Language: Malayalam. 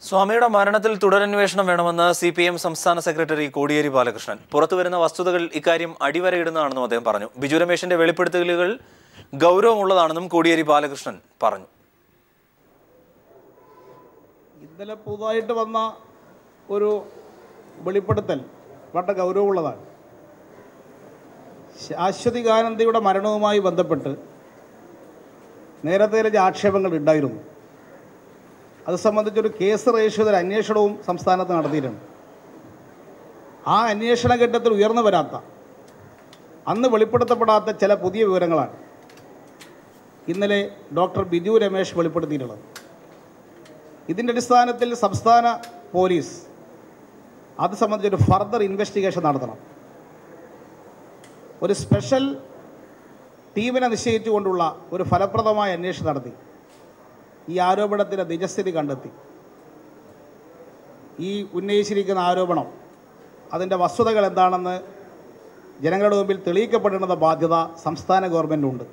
സ്വാമിയുടെ മരണത്തിൽ തുടരന്വേഷണം വേണമെന്ന് CPM സംസ്ഥാന സെക്രട്ടറി കോടിയേരി ബാലകൃഷ്ണൻ. പുറത്തുവരുന്ന വസ്തുതകൾ ഇക്കാര്യം അടിവരയിടുന്നതാണെന്നും അദ്ദേഹം പറഞ്ഞു. ബിജു രമേശിന്റെ വെളിപ്പെടുത്തലുകൾ ഗൗരവമുള്ളതാണെന്നും കോടിയേരി ബാലകൃഷ്ണൻ പറഞ്ഞു. ഇന്നലെ പുതുതായിട്ട് വന്ന ഒരു വെളിപ്പെടുത്തൽ വളരെ ഗൗരവമുള്ളതാണ്. ശാശ്വതികാനന്ദയുടെ മരണവുമായി ബന്ധപ്പെട്ട് നേരത്തെ ചില ആക്ഷേപങ്ങൾ ഉണ്ടായിരുന്നു. അത് സംബന്ധിച്ചൊരു കേസ് രജിസ്റ്റർ ചെയ്ത അന്വേഷണവും സംസ്ഥാനത്ത് നടത്തിയിട്ടുണ്ട്. ആ അന്വേഷണ ഘട്ടത്തിൽ ഉയർന്നു വരാത്ത, അന്ന് വെളിപ്പെടുത്തപ്പെടാത്ത ചില പുതിയ വിവരങ്ങളാണ് ഇന്നലെ ഡോക്ടർ ബിജു രമേശ് വെളിപ്പെടുത്തിയിട്ടുള്ളത്. ഇതിൻ്റെ അടിസ്ഥാനത്തിൽ സംസ്ഥാന പോലീസ് അത് സംബന്ധിച്ചൊരു ഫർദർ ഇൻവെസ്റ്റിഗേഷൻ നടത്തണം. ഒരു സ്പെഷ്യൽ ടീമിനെ നിശ്ചയിച്ചുകൊണ്ടുള്ള ഒരു ഫലപ്രദമായ അന്വേഷണം നടത്തി ഈ ആരോപണത്തിൻ്റെ നിജസ്ഥിതി കണ്ടെത്തി ഈ ഉന്നയിച്ചിരിക്കുന്ന ആരോപണം അതിൻ്റെ വസ്തുതകൾ എന്താണെന്ന് ജനങ്ങളുടെ മുമ്പിൽ തെളിയിക്കപ്പെടേണ്ട ബാധ്യത സംസ്ഥാന ഗവൺമെൻറ്റുണ്ട്.